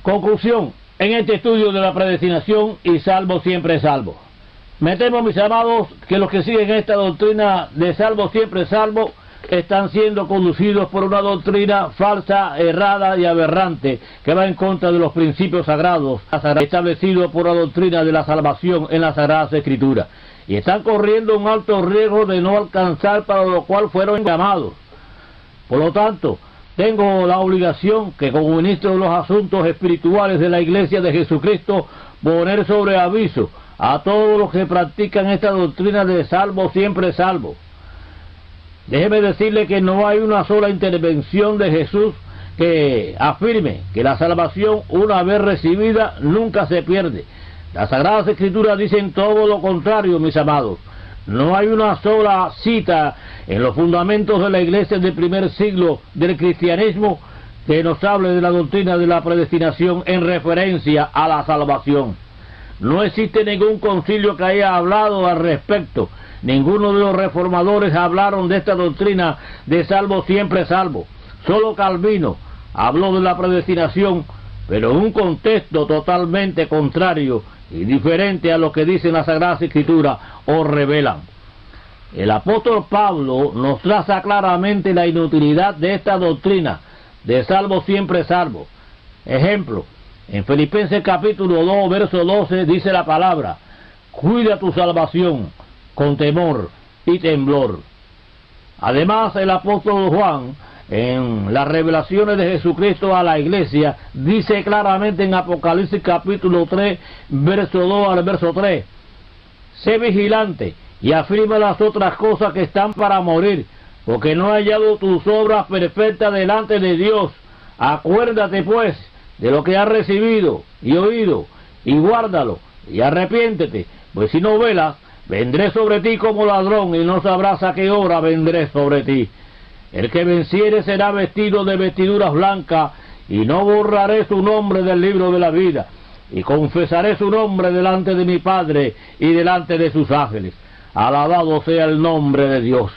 Conclusión, en este estudio de la predestinación y salvo siempre salvo. Me temo, mis amados, que los que siguen esta doctrina de salvo siempre salvo están siendo conducidos por una doctrina falsa, errada y aberrante que va en contra de los principios sagrados establecidos por la doctrina de la salvación en las Sagradas Escrituras, y están corriendo un alto riesgo de no alcanzar para lo cual fueron llamados. Por lo tanto, tengo la obligación que como ministro de los asuntos espirituales de la Iglesia de Jesucristo poner sobre aviso a todos los que practican esta doctrina de salvo siempre salvo. Déjeme decirle que no hay una sola intervención de Jesús que afirme que la salvación, una vez recibida, nunca se pierde. Las Sagradas Escrituras dicen todo lo contrario, mis amados. No hay una sola cita en los fundamentos de la Iglesia del primer siglo del cristianismo que nos hable de la doctrina de la predestinación en referencia a la salvación. No existe ningún concilio que haya hablado al respecto. Ninguno de los reformadores hablaron de esta doctrina de salvo siempre salvo. Solo Calvino habló de la predestinación, pero en un contexto totalmente contrario y diferente a lo que dicen las Sagradas Escrituras o revelan. El apóstol Pablo nos traza claramente la inutilidad de esta doctrina de salvo siempre salvo. Ejemplo, en Filipenses capítulo 2, verso 12 dice la palabra: cuida tu salvación con temor y temblor. Además, el apóstol Juan, en las revelaciones de Jesucristo a la iglesia, dice claramente en Apocalipsis capítulo 3, verso 2 al verso 3: sé vigilante y afirma las otras cosas que están para morir, porque no he hallado tus obras perfectas delante de Dios. Acuérdate pues de lo que has recibido y oído, y guárdalo, y arrepiéntete, pues si no velas, vendré sobre ti como ladrón, y no sabrás a qué hora vendré sobre ti. El que venciere será vestido de vestiduras blancas, y no borraré su nombre del libro de la vida, y confesaré su nombre delante de mi Padre y delante de sus ángeles. Alabado sea el nombre de Dios.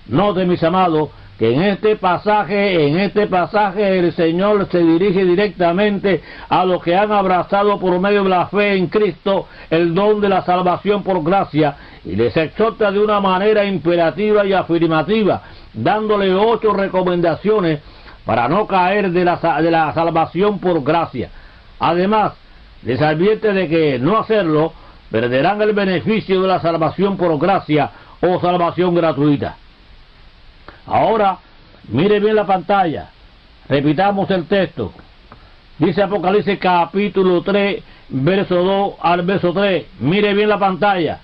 Note, mis amados, que en este pasaje el Señor se dirige directamente a los que han abrazado por medio de la fe en Cristo el don de la salvación por gracia, y les exhorta de una manera imperativa y afirmativa, dándole 8 recomendaciones para no caer de la salvación por gracia. Además, les advierte de que no hacerlo perderán el beneficio de la salvación por gracia o salvación gratuita. Ahora, mire bien la pantalla, repitamos el texto. Dice Apocalipsis capítulo 3, verso 2 al verso 3, mire bien la pantalla.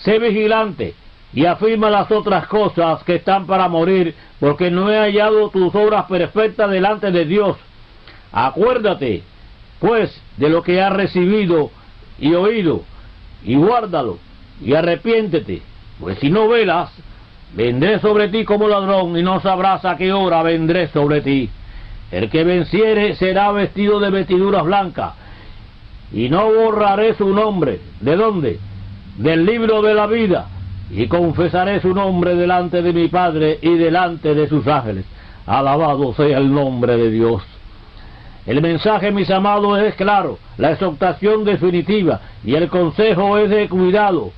Sé vigilante y afirma las otras cosas que están para morir, porque no he hallado tus obras perfectas delante de Dios. Acuérdate, pues, de lo que has recibido y oído, y guárdalo, y arrepiéntete, pues si no velas, vendré sobre ti como ladrón, y no sabrás a qué hora vendré sobre ti. El que venciere será vestido de vestiduras blancas, y no borraré su nombre. ¿De dónde? Del libro de la vida, y confesaré su nombre delante de mi Padre y delante de sus ángeles. Alabado sea el nombre de Dios. El mensaje, mis amados, es claro, la exhortación definitiva, y el consejo es de cuidado.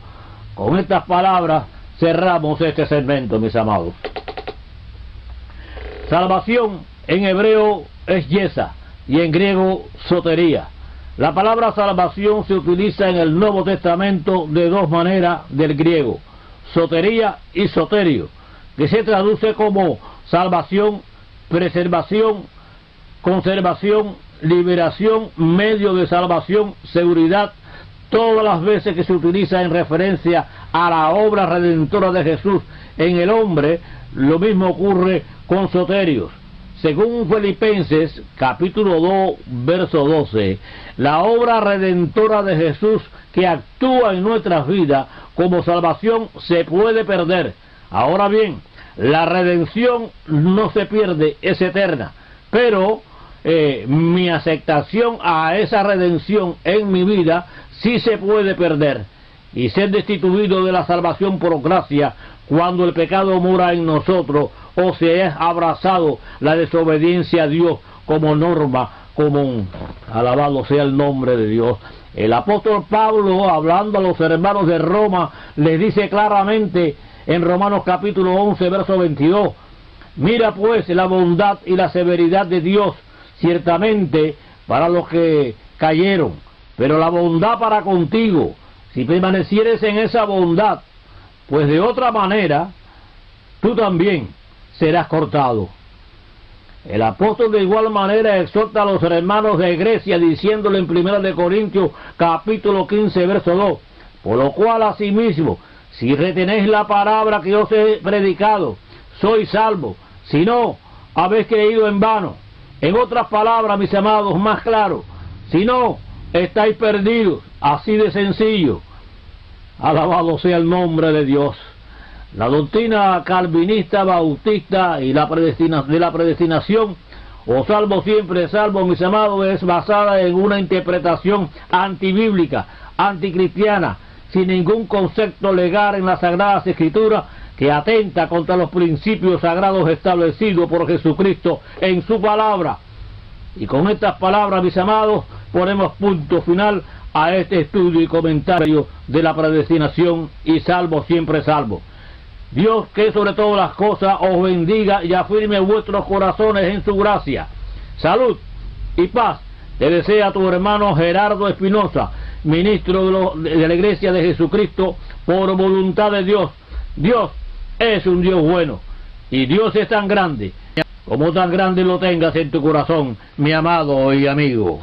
Con estas palabras cerramos este segmento, mis amados. Salvación en hebreo es yesa y en griego sotería. La palabra salvación se utiliza en el Nuevo Testamento de 2 maneras del griego: sotería y soterio, que se traduce como salvación, preservación, conservación, liberación, medio de salvación, seguridad. Todas las veces que se utiliza en referencia a la obra redentora de Jesús en el hombre, lo mismo ocurre con soterios. Según Filipenses capítulo 2, verso 12, la obra redentora de Jesús que actúa en nuestras vidas como salvación se puede perder. Ahora bien, la redención no se pierde, es eterna, pero mi aceptación a esa redención en mi vida sí se puede perder y ser destituido de la salvación por gracia cuando el pecado mora en nosotros o se ha abrazado la desobediencia a Dios como norma, común. Alabado sea el nombre de Dios. El apóstol Pablo, hablando a los hermanos de Roma, les dice claramente en Romanos capítulo 11, verso 22, mira pues la bondad y la severidad de Dios, ciertamente para los que cayeron, pero la bondad para contigo, si permanecieres en esa bondad, pues de otra manera, tú también serás cortado. El apóstol de igual manera exhorta a los hermanos de Grecia diciéndole en 1 de Corintios capítulo 15 verso 2, por lo cual asimismo, si retenéis la palabra que os he predicado, sois salvos, si no, habéis creído en vano. En otras palabras, mis amados, más claro, si no, estáis perdidos, así de sencillo. Alabado sea el nombre de Dios. La doctrina calvinista, bautista y de la predestinación, o salvo siempre salvo, mis amados, es basada en una interpretación antibíblica, anticristiana, sin ningún concepto legal en las Sagradas Escrituras, que atenta contra los principios sagrados establecidos por Jesucristo en su palabra. Y con estas palabras, mis amados, ponemos punto final a este estudio y comentario de la predestinación y salvo siempre salvo. Dios, que sobre todas las cosas os bendiga y afirme vuestros corazones en su gracia. Salud y paz te desea tu hermano Gerardo Espinosa, ministro de la Iglesia de Jesucristo, por voluntad de Dios. Dios es un Dios bueno y Dios es tan grande como tan grande lo tengas en tu corazón, mi amado y amigo.